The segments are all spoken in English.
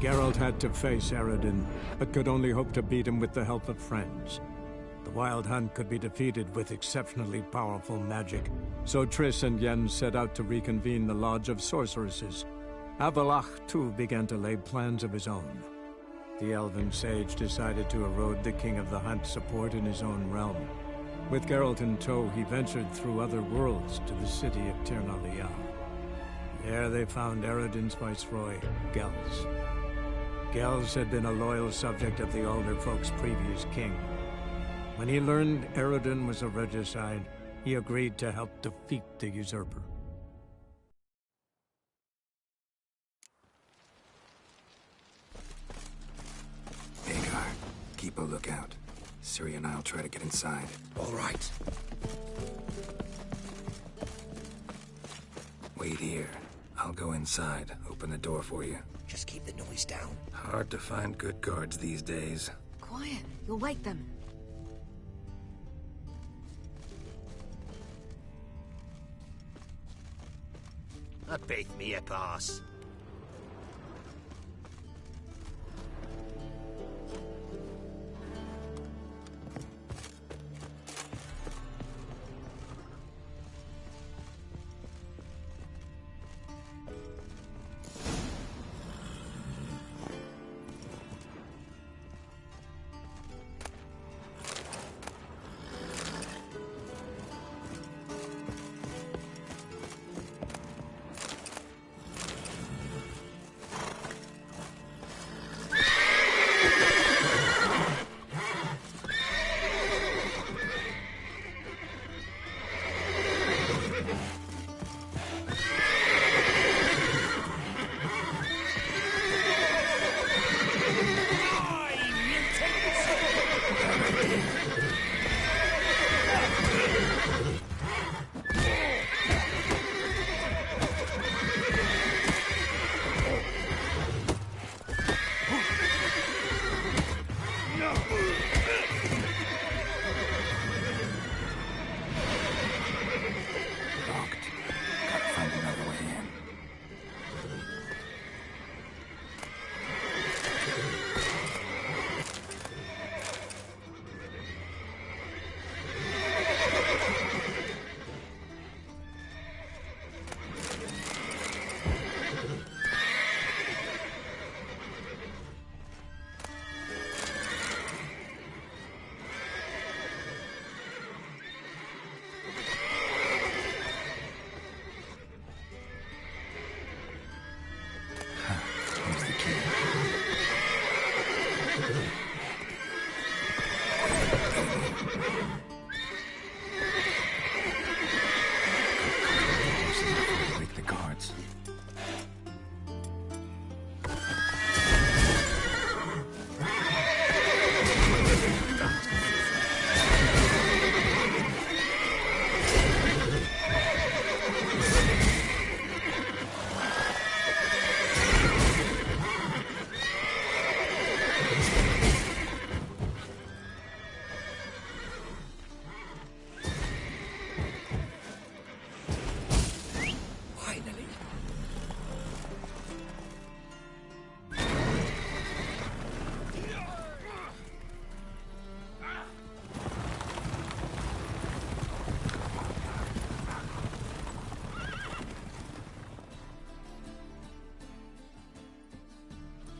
Geralt had to face Eredin, but could only hope to beat him with the help of friends. The Wild Hunt could be defeated with exceptionally powerful magic, so Triss and Yen set out to reconvene the Lodge of Sorceresses. Avallac'h, too, began to lay plans of his own. The elven sage decided to erode the King of the Hunt's support in his own realm. With Geralt in tow, he ventured through other worlds to the city of Tir na There they found Eredin's viceroy, Gels. Gels had been a loyal subject of the Alderfolk's previous king. When he learned Eredin was a regicide, he agreed to help defeat the usurper. Hagar, keep a lookout. Ciri and I'll try to get inside. All right. Wait here. I'll go inside, open the door for you. Just keep the noise down. Hard to find good guards these days. Quiet, you'll wake them. I beth me a pass.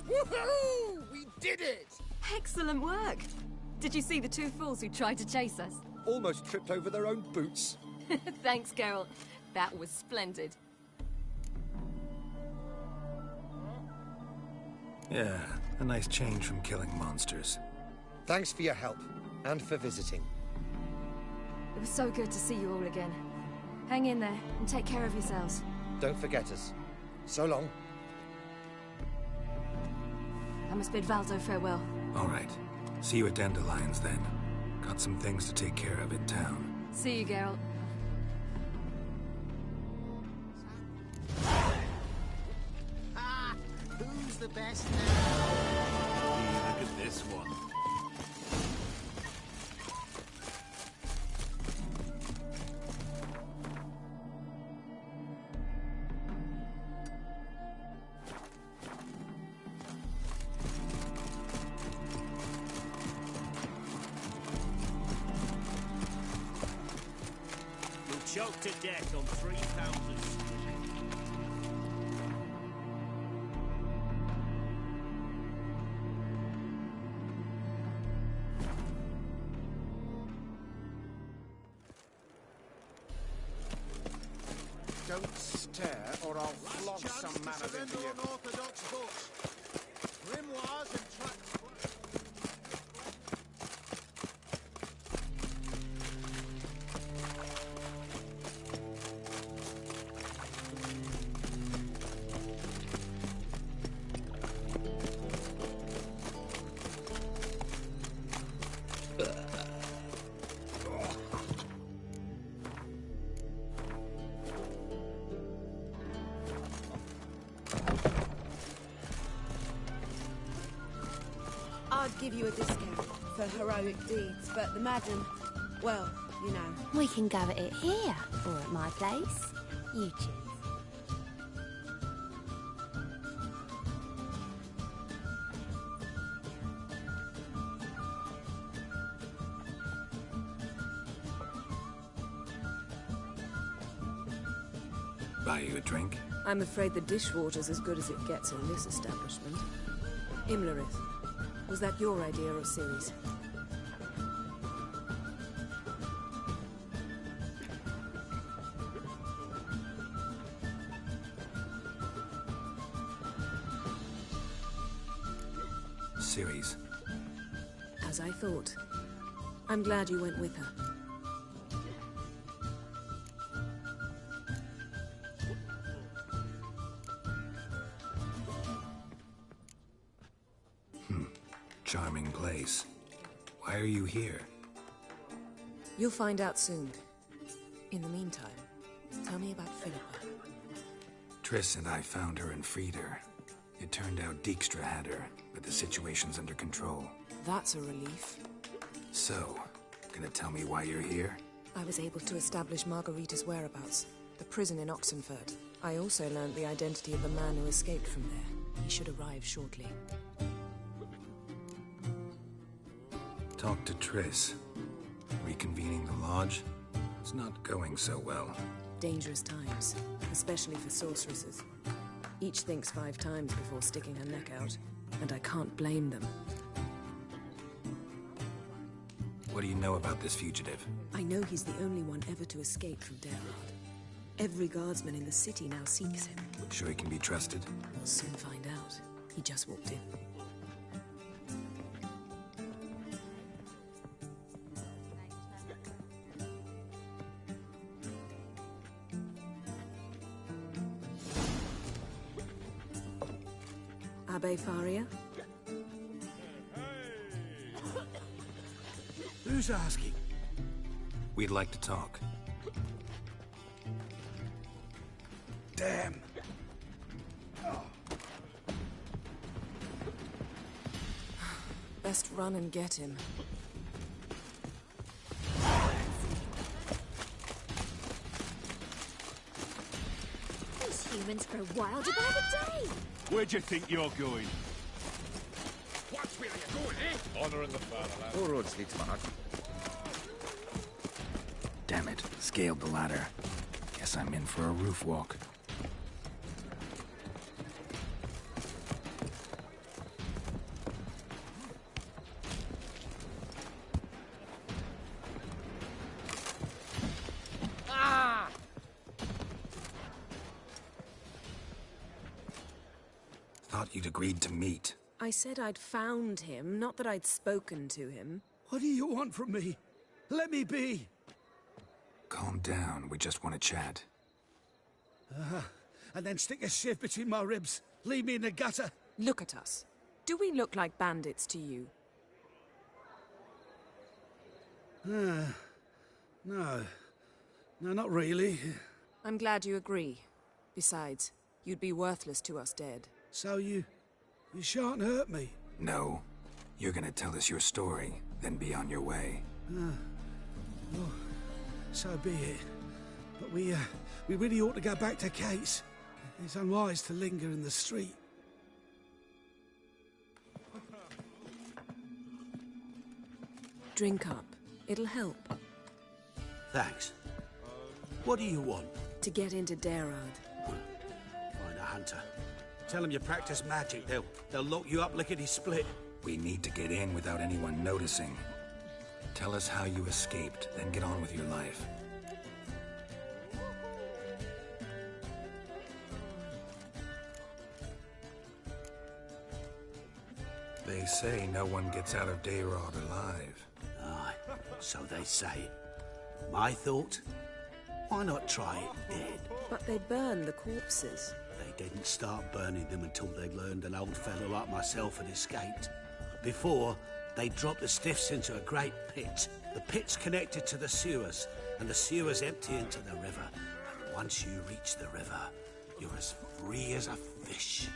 Woohoo! We did it! Excellent work! Did you see the two fools who tried to chase us? Almost tripped over their own boots. Thanks, Geralt. That was splendid. Yeah, a nice change from killing monsters. Thanks for your help, and for visiting. It was so good to see you all again. Hang in there, and take care of yourselves. Don't forget us. So long. I must bid Valdo farewell. All right. See you at Dandelions, then. Got some things to take care of in town. See you, Geralt. Who's the best now? Look at this one. choked to death on 3 pounds of string. Don't stare, or I'll flog some man of it to you. Unorthodox books. Grimoires and tracts. I'd give you a discount for heroic deeds, but the madam, well, you know. We can go at it here, or at my place. You choose. Buy you a drink? I'm afraid the dishwater's as good as it gets in this establishment. Imlerith, was that your idea or Ciri's? Ciri's. As I thought. I'm glad you went with her. Charming place. Why are you here? You'll find out soon. In the meantime, tell me about Philippa. Triss and I found her and freed her. It turned out Dijkstra had her, but the situation's under control. That's a relief. So, gonna tell me why you're here? I was able to establish Margarita's whereabouts. The prison in Oxenford. I also learned the identity of the man who escaped from there. He should arrive shortly. Talk to Triss. Reconvening the lodge? It's not going so well. Dangerous times, especially for sorceresses. Each thinks 5 times before sticking her neck out, and I can't blame them. What do you know about this fugitive? I know he's the only one ever to escape from Derard. Every guardsman in the city now seeks him. Sure he can be trusted? We'll soon find out. He just walked in. Abbe Faria? Who's asking? We'd like to talk. Damn. Best run and get him. These humans grow wilder by the day. Where do you think you're going? Watch where you're going, eh? Honouring the fatherland. All roads lead to Mahad. Damn it, scaled the ladder. Guess I'm in for a roof walk. Thought you'd agreed to meet. I said I'd found him, not that I'd spoken to him. What do you want from me? Let me be. Calm down, we just want to chat. And then stick a sieve between my ribs. Leave me in the gutter. Look at us. Do we look like bandits to you? No. No, not really. I'm glad you agree. Besides, you'd be worthless to us dead. So you shan't hurt me. No. You're gonna tell us your story, then be on your way. Well, so be it. But we really ought to go back to Kate's. It's unwise to linger in the street. Drink up. It'll help. Thanks. What do you want? To get into Dayrad. Find a hunter. Tell them you practice magic. They'll lock you up lickety-split. We need to get in without anyone noticing. Tell us how you escaped, then get on with your life. They say no one gets out of Dayrad alive. Aye, so they say. My thought? Why not try it dead? But they burn the corpses. They didn't start burning them until they learned an old fellow like myself had escaped. Before, they dropped the stiffs into a great pit. The pit's connected to the sewers, and the sewers empty into the river. And once you reach the river, you're as free as a fish.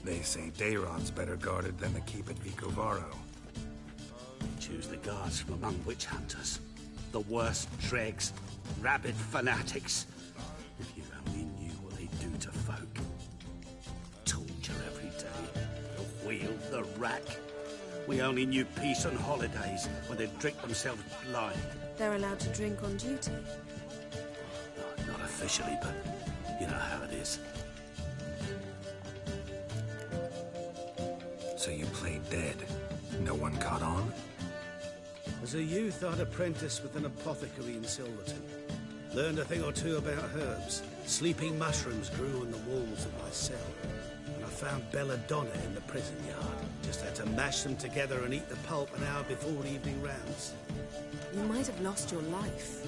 They say Dayrod's better guarded than the keep at Vicovaro. Choose the guards from among witch hunters. The worst dregs, rabid fanatics. If you only knew what they do to folk. Torture every day. The wheel, the rack. We only knew peace on holidays when they'd drink themselves blind. They're allowed to drink on duty. Not officially, but you know how it is. So you played dead. No one caught on? As a youth, I'd apprenticed with an apothecary in Silverton. Learned a thing or two about herbs. Sleeping mushrooms grew on the walls of my cell. And I found belladonna in the prison yard. Just had to mash them together and eat the pulp an hour before evening rounds. You might have lost your life.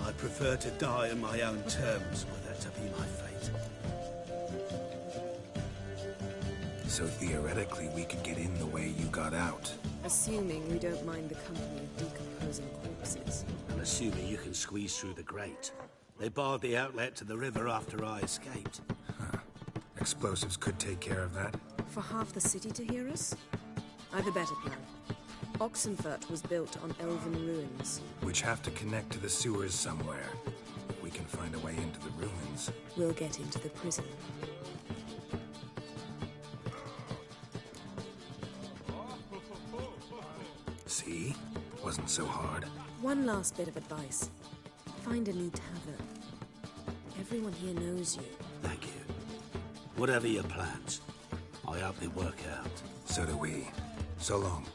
I'd prefer to die on my own terms, were that to be my fate. So theoretically, we could get in the way you got out. Assuming we don't mind the company of decomposing corpses. And assuming you can squeeze through the grate. They barred the outlet to the river after I escaped. Huh. Explosives could take care of that. For half the city to hear us? I've a better plan. Oxenfurt was built on elven ruins. Which have to connect to the sewers somewhere. If we can find a way into the ruins. We'll get into the prison. See? Wasn't so hard. One last bit of advice. Find a new tavern. Everyone here knows you. Thank you. Whatever your plans, I hope they work out. So do we. So long.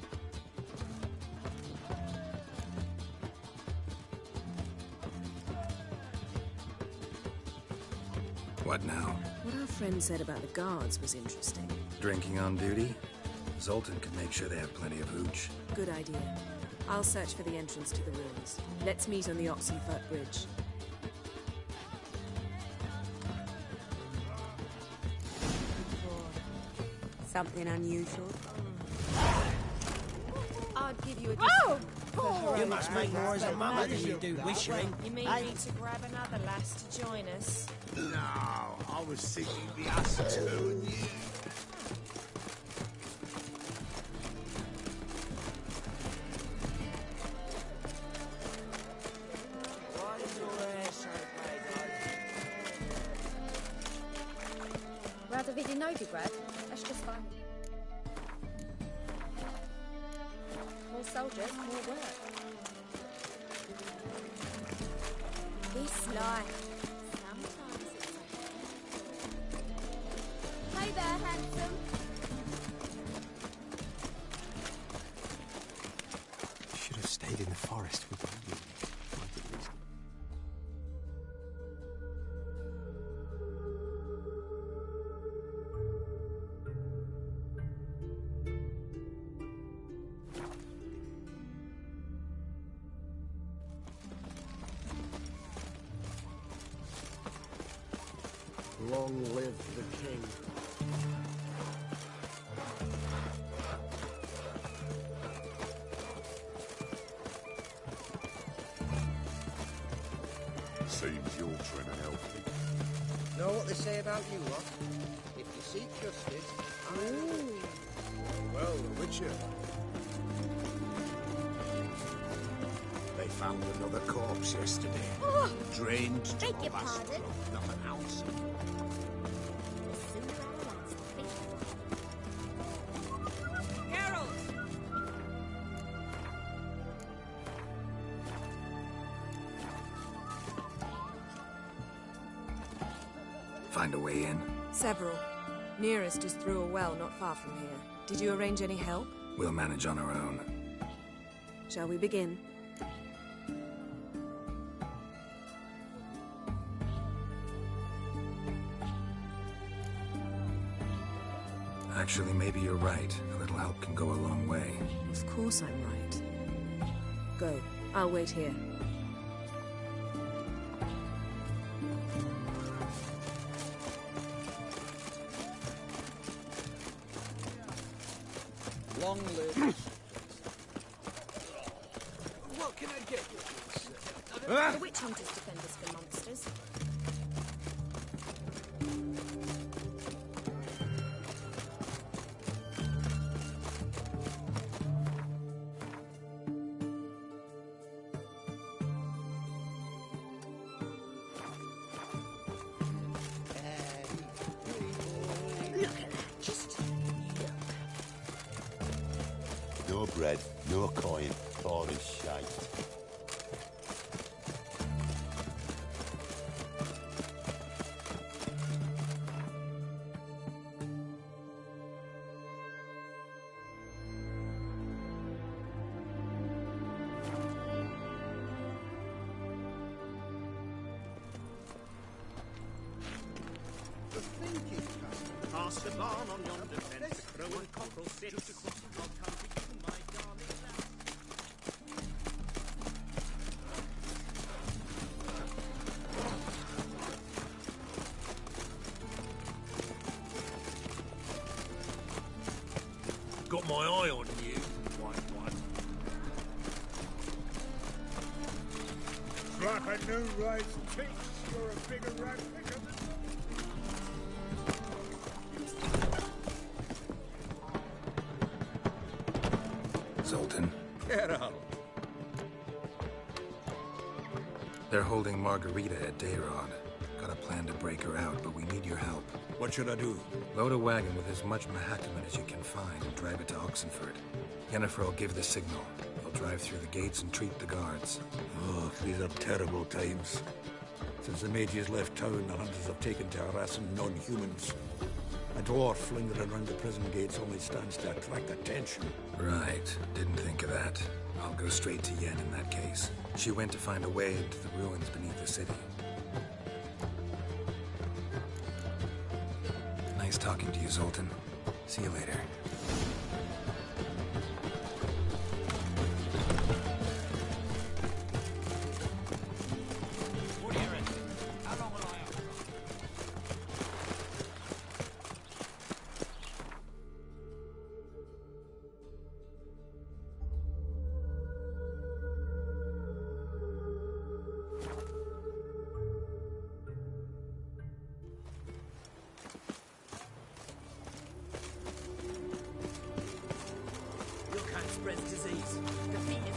What now? What our friend said about the guards was interesting. Drinking on duty? Zoltan can make sure they have plenty of hooch. Good idea. I'll search for the entrance to the ruins. Let's meet on the Oxenfurt Bridge. Something unusual. I'd give you a Oh! You must make more as a mama than you do wishing. You mean me to grab another lass to join us? No, I was thinking the us two and you. Rather than Novigrad, that's just fine. More soldiers, more work. This life. Sometimes it's Hey there, handsome. Should have stayed in the forest with you. Long live the king. Seems you're trying to help me. Know what they say about you lot? If you seek justice... Well, the Witcher. They found another corpse yesterday. Oh, Drained to beg a your last pardon? drop, nothing else. Find a way in? Several. Nearest is through a well not far from here. Did you arrange any help? We'll manage on our own. Shall we begin? Actually, maybe you're right. A little help can go a long way. Of course I'm right. Go. I'll wait here. Long live. What can I get you? The witch hunters defend us from monsters. No bread, no coin, all is shite. Pass the barn on yonder fence, the crow and cockerel sit just across the rock country, my darling lad. Got my eye on you, white one. It's like a new race teach. You're a bigger rat picker than Zoltan. Get out. They're holding Margarita at Dayrod. Got a plan to break her out, but we need your help. What should I do? Load a wagon with as much Mahakaman as you can find and drive it to Oxenford. Yennefer will give the signal. They'll drive through the gates and treat the guards. Oh, these are terrible times. Since the mages left town, the hunters have taken to harassing non-humans. A dwarf lingering around the prison gates only stands to attract attention. Right. Didn't think of that. I'll go straight to Yen in that case. She went to find a way into the ruins beneath the city. Nice talking to you, Zoltan. See you later.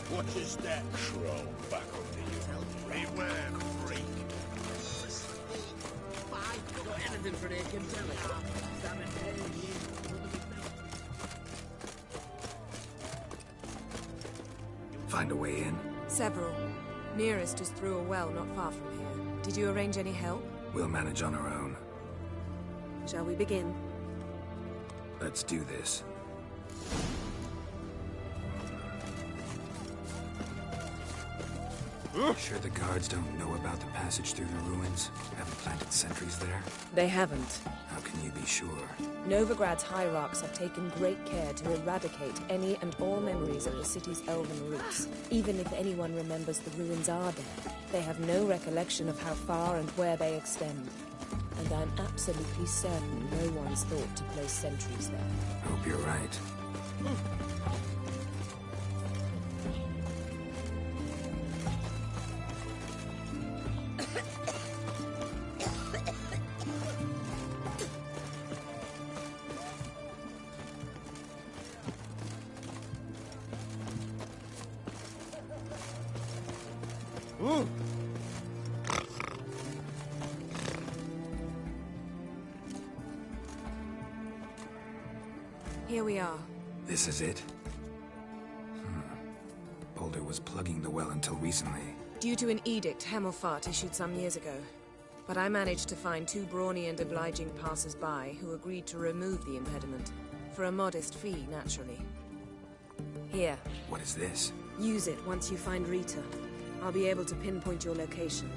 What is that troll back on the beware, freak. Got anything for the can tell it. Find a way in? Several. Nearest is through a well not far from here. Did you arrange any help? We'll manage on our own. Shall we begin? Let's do this. Sure the guards don't know about the passage through the ruins? Haven't planted sentries there? They haven't. How can you be sure? Novigrad's hierarchs have taken great care to eradicate any and all memories of the city's elven roots. Even if anyone remembers the ruins are there, they have no recollection of how far and where they extend. And I'm absolutely certain no one's thought to place sentries there. Hope you're right. Here we are. This is it? Boulder was plugging the well until recently. Due to an edict Hemelfart issued some years ago. but I managed to find 2 brawny and obliging passers-by who agreed to remove the impediment. For a modest fee, naturally. Here. What is this? Use it once you find Rita. I'll be able to pinpoint your location.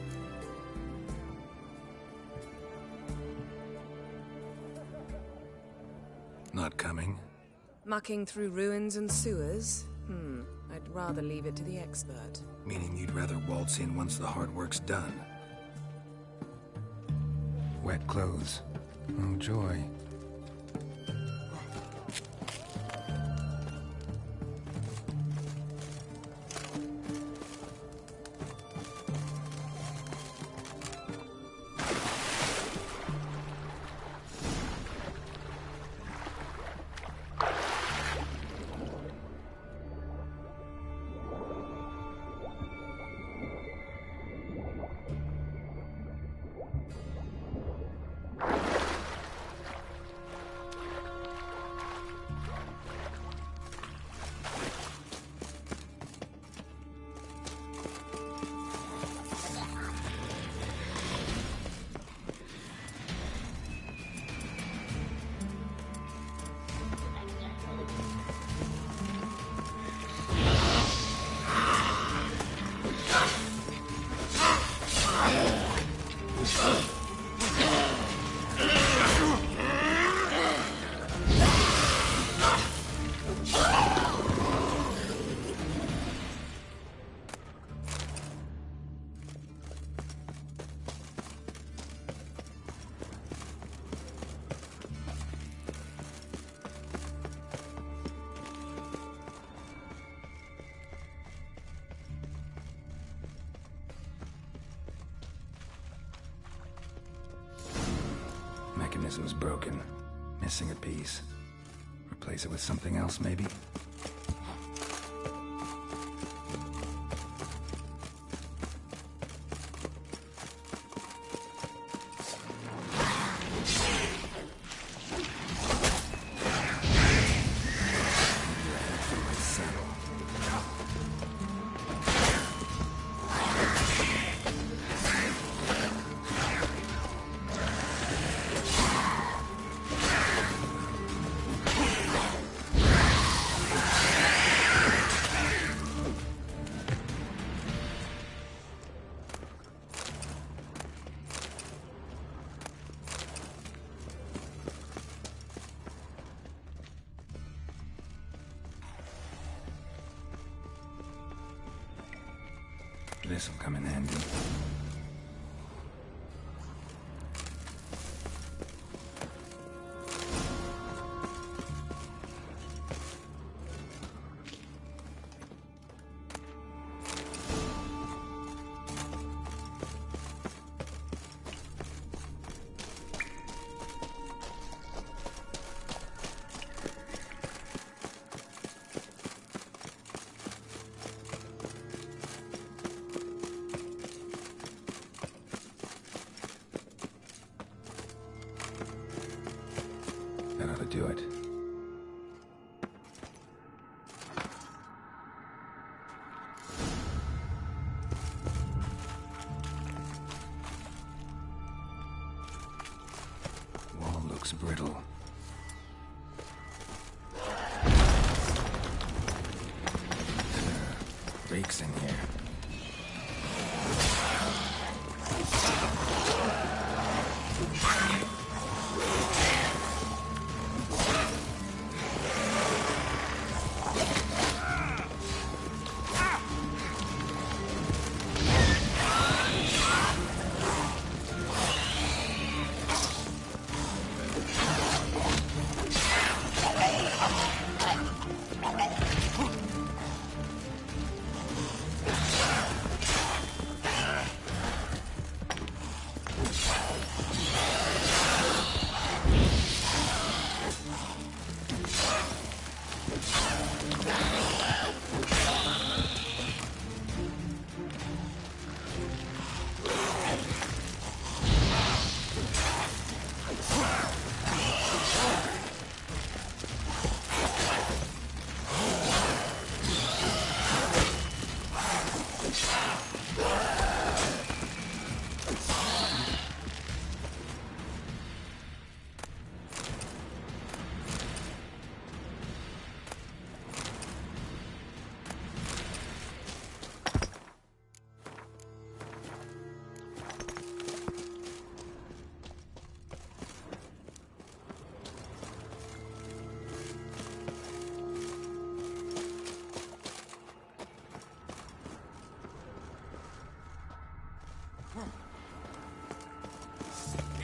Not coming? Mucking through ruins and sewers? I'd rather leave it to the expert. Meaning you'd rather waltz in once the hard work's done. Wet clothes. Oh, joy. Mechanism's broken. Missing a piece. Replace it with something else, maybe? This'll come in handy. That ought to do it. Wall looks brittle. Breaks in here.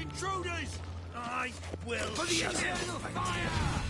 Intruders! I will For the eternal fire!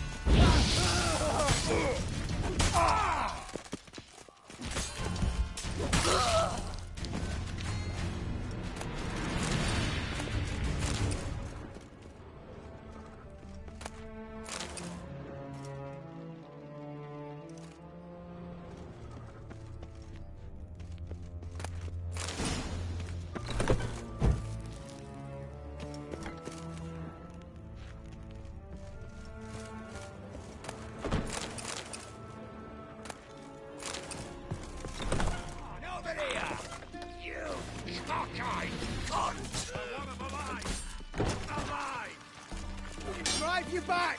drive you back!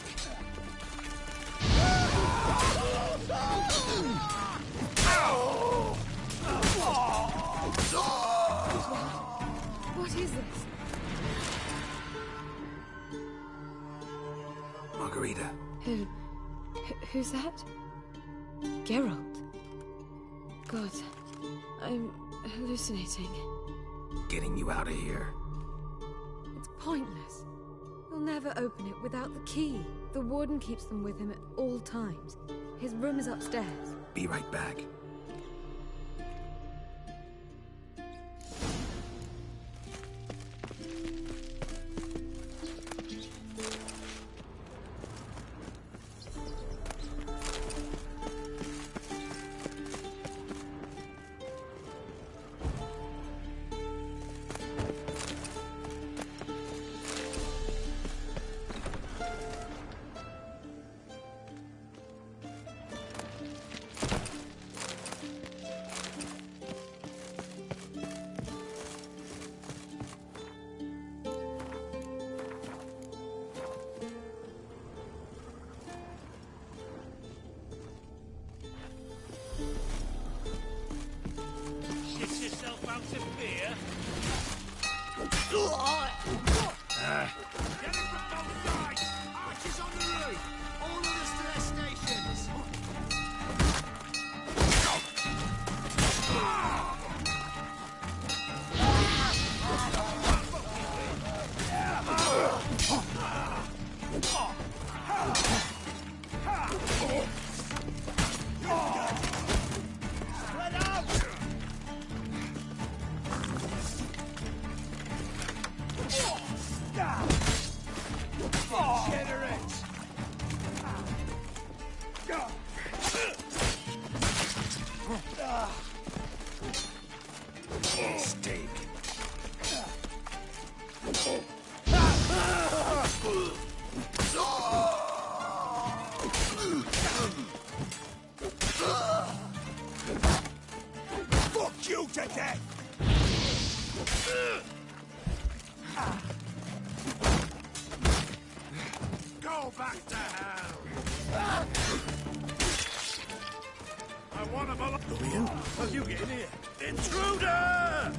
What is this? Margarita. Who's that? Geralt. God, I'm hallucinating. Getting you out of here. It's pointless. He'll never open it without the key. The warden keeps them with him at all times. His room is upstairs. Be right back. Fuck you to death! Go back to hell! I want to follow. Who are you? How you get in here? Intruder!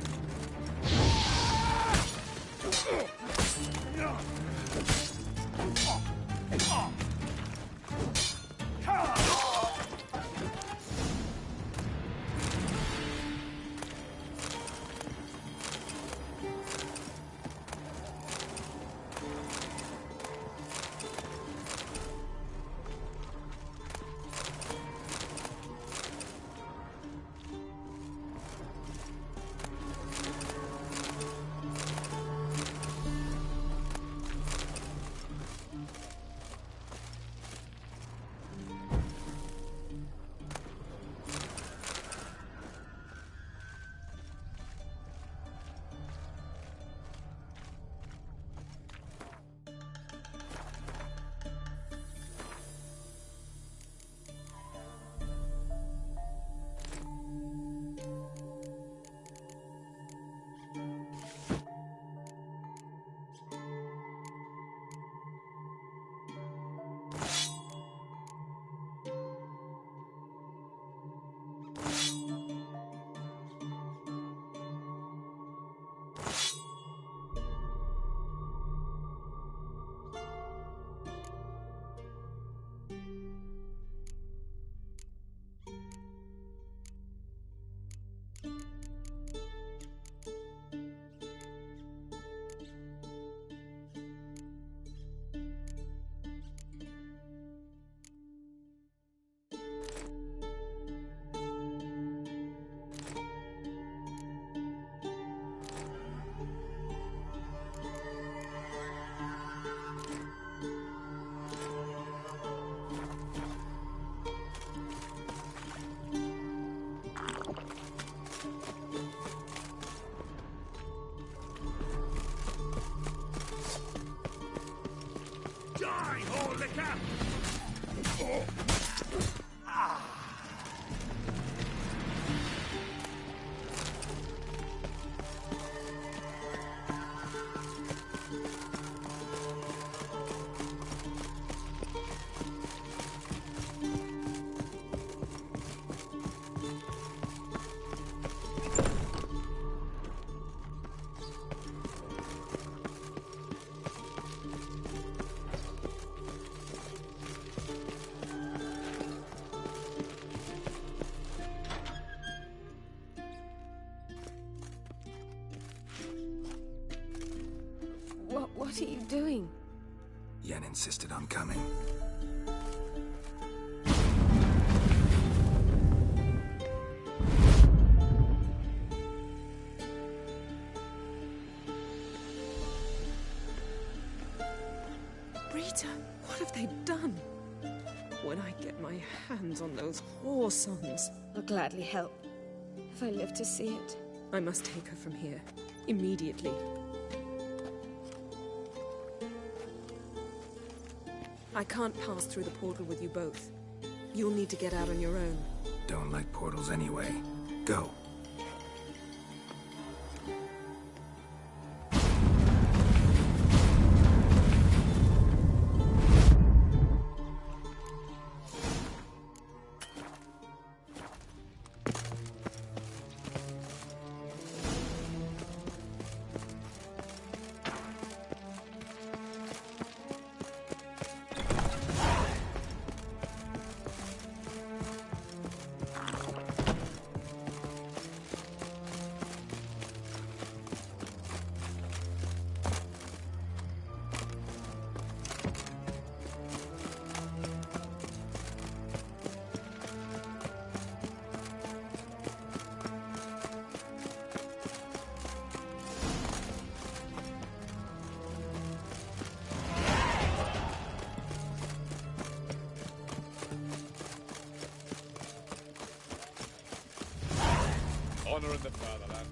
What are you doing? Yen insisted on coming. Rita, what have they done? When I get my hands on those whoresons... I'll gladly help, if I live to see it. I must take her from here, immediately. I can't pass through the portal with you both. You'll need to get out on your own. Don't like portals anyway. Go. Honor in the fatherland.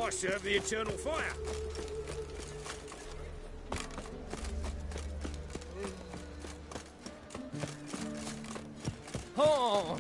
I serve the eternal fire. Oh!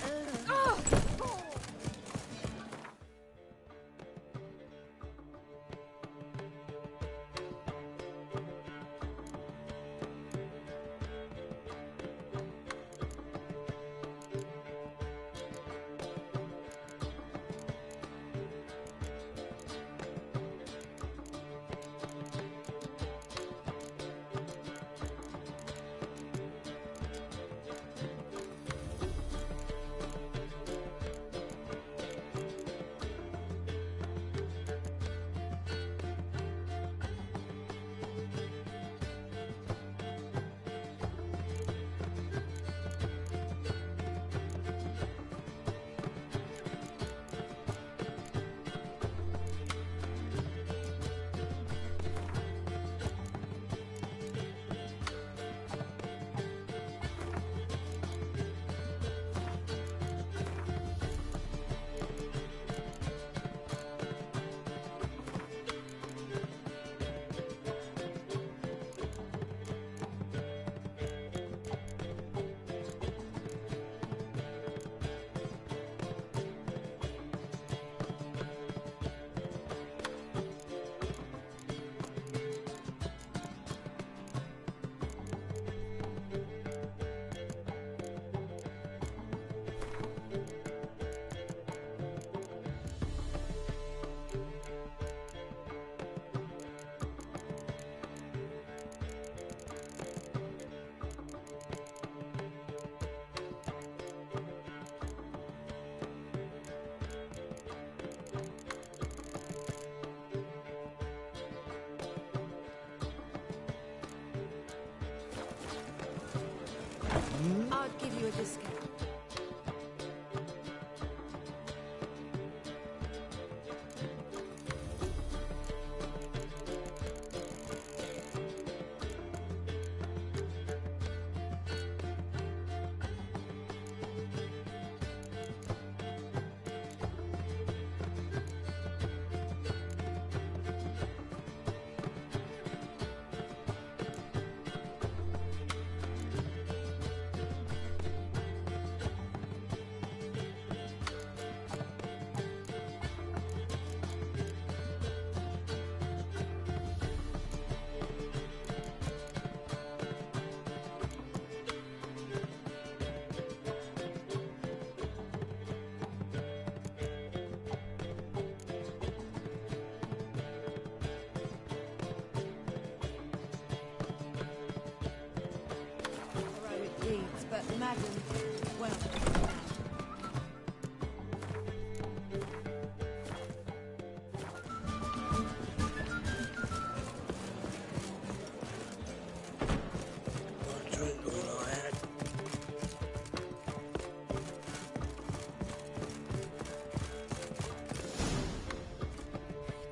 I'll give you a discount.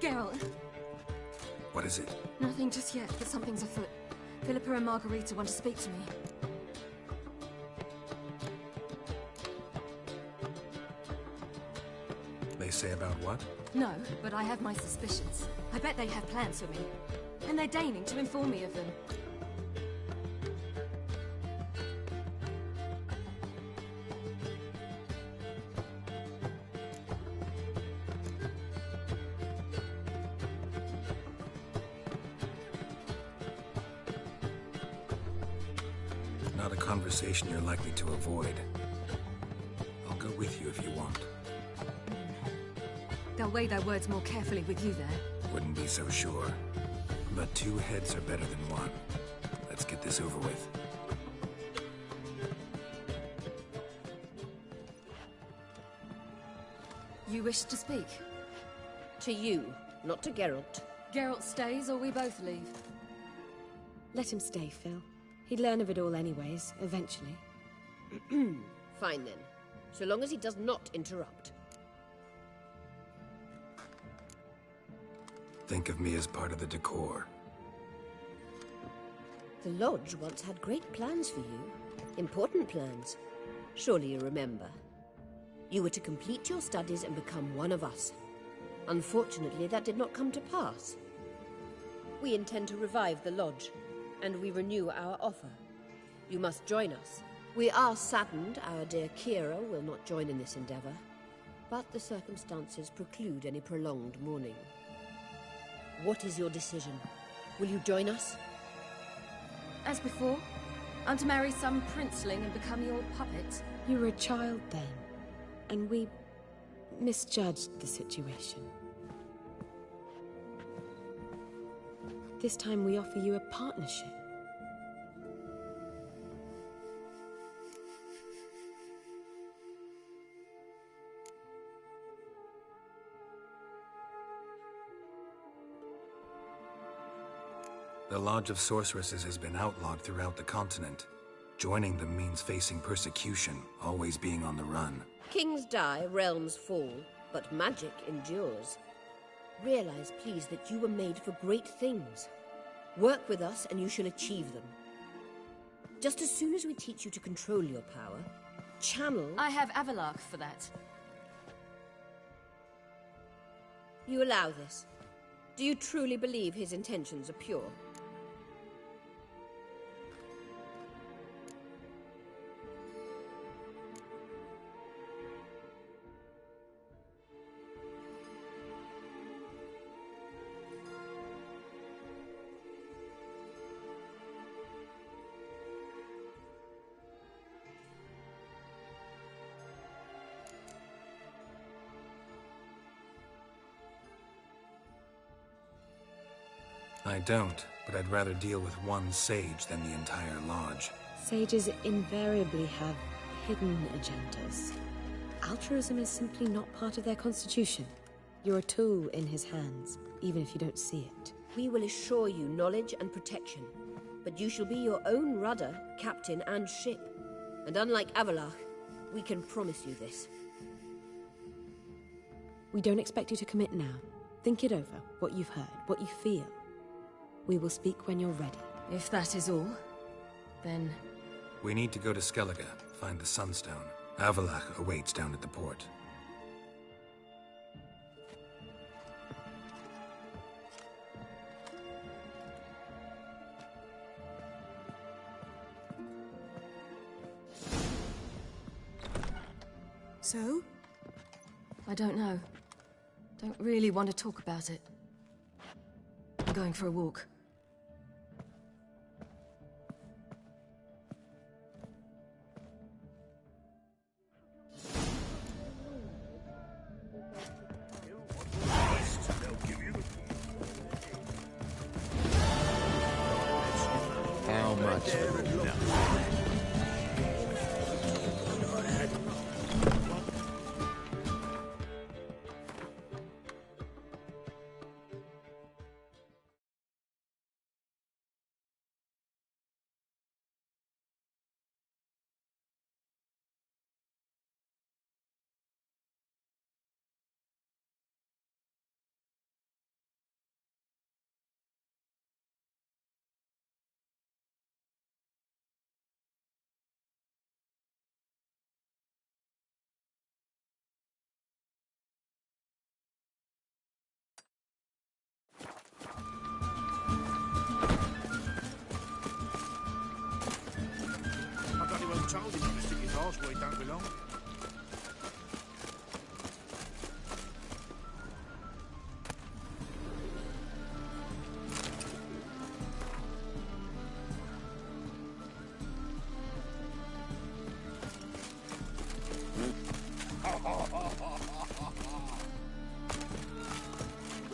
Geralt. What is it? Nothing just yet, but something's afoot. Philippa and Margarita want to speak to me. They say about what? No, but I have my suspicions. I bet they have plans for me. And they're deigning to inform me of them. Not a conversation you're likely to avoid. I'll go with you if you want. They'll weigh their words more carefully with you there. Wouldn't be so sure. But 2 heads are better than 1. Let's get this over with. You wish to speak? To you, not to Geralt. Geralt stays or we both leave? Let him stay, Phil. He'd learn of it all anyways, eventually. Fine then. So long as he does not interrupt. Think of me as part of the decor. The Lodge once had great plans for you. Important plans. Surely you remember. You were to complete your studies and become one of us. Unfortunately, that did not come to pass. We intend to revive the Lodge, and we renew our offer. You must join us. We are saddened our dear Kira will not join in this endeavor, but the circumstances preclude any prolonged mourning. What is your decision? Will you join us? As before, I'm to marry some princeling and become your puppet. You were a child then, and we misjudged the situation. This time we offer you a partnership. The Lodge of Sorceresses has been outlawed throughout the continent. Joining them means facing persecution, always being on the run. Kings die, realms fall, but magic endures. Realize, please, that you were made for great things. Work with us and you shall achieve them. Just as soon as we teach you to control your power, channel... I have Avalok for that. You allow this? Do you truly believe his intentions are pure? I don't, but I'd rather deal with one sage than the entire lodge. Sages invariably have hidden agendas. Altruism is simply not part of their constitution. You're a tool in his hands, even if you don't see it. We will assure you knowledge and protection, but you shall be your own rudder, captain, and ship. And unlike Avalok, we can promise you this. We don't expect you to commit now. Think it over, what you've heard, what you feel. We will speak when you're ready. If that is all, then... We need to go to Skellige, find the Sunstone. Avalok awaits down at the port. So? I don't know. Don't really want to talk about it. I'm going for a walk. How much? No. ask where he don't belong.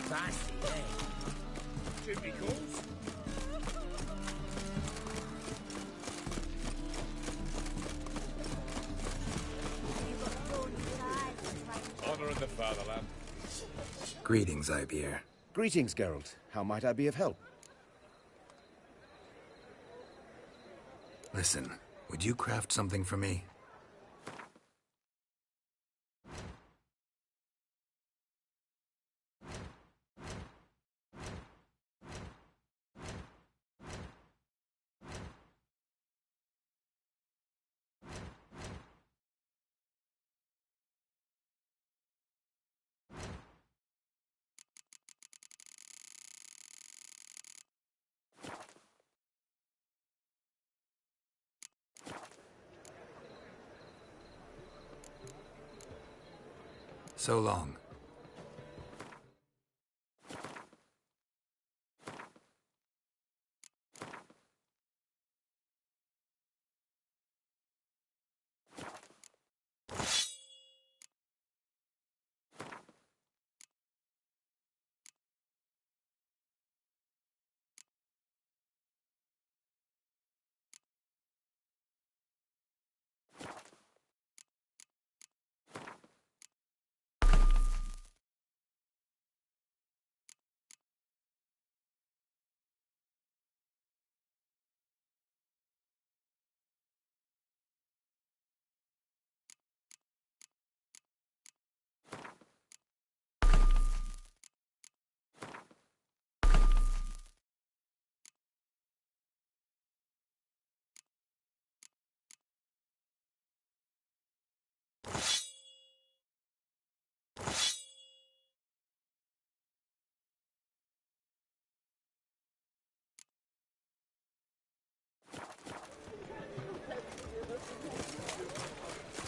Fancy, eh? Jimmy calls. Honor in the fatherland. Greetings, Ibeer. Greetings, Geralt. How might I be of help? Listen, would you craft something for me? So long.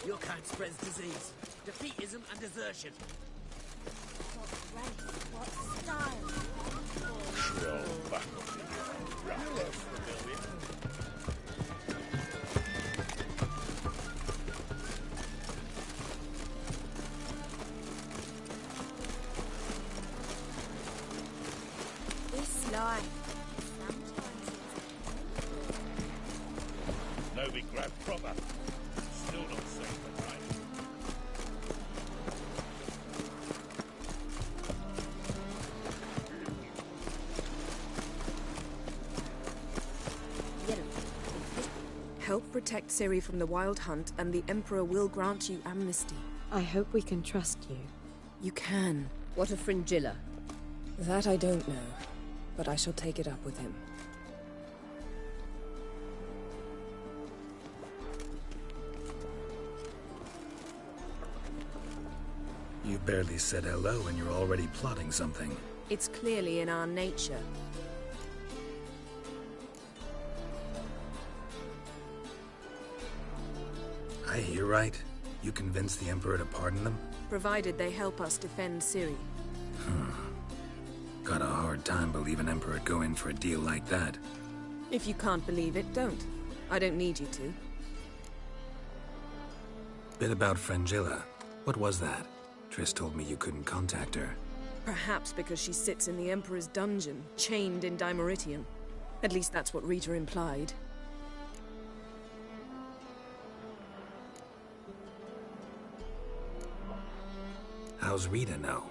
Your kind spreads disease, defeatism and desertion. What race, what style? Troll back off the rat. You look familiar. This life. No be grabbed proper. Still not safe and right. Help protect Ciri from the Wild Hunt, and the Emperor will grant you amnesty. I hope we can trust you. You can. What of Fringilla? That I don't know, but I shall take it up with him. You barely said hello and you're already plotting something. It's clearly in our nature. I hear right. You convinced the Emperor to pardon them? Provided they help us defend Ciri. Got a hard time believing Emperor'd go in for a deal like that. If you can't believe it, don't. I don't need you to. Bit about Fringilla. What was that? Triss told me you couldn't contact her. Perhaps because she sits in the Emperor's dungeon, chained in Dimeritium. At least that's what Rita implied. How's Rita know?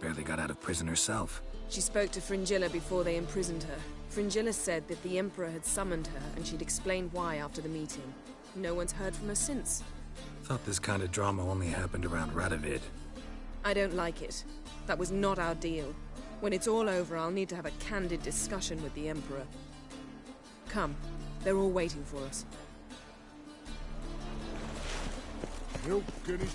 Barely got out of prison herself. She spoke to Fringilla before they imprisoned her. Fringilla said that the Emperor had summoned her, and she'd explained why after the meeting. No one's heard from her since. Thought this kind of drama only happened around Radovid. I don't like it. That was not our deal. When it's all over, I'll need to have a candid discussion with the Emperor. Come. They're all waiting for us. He'll get his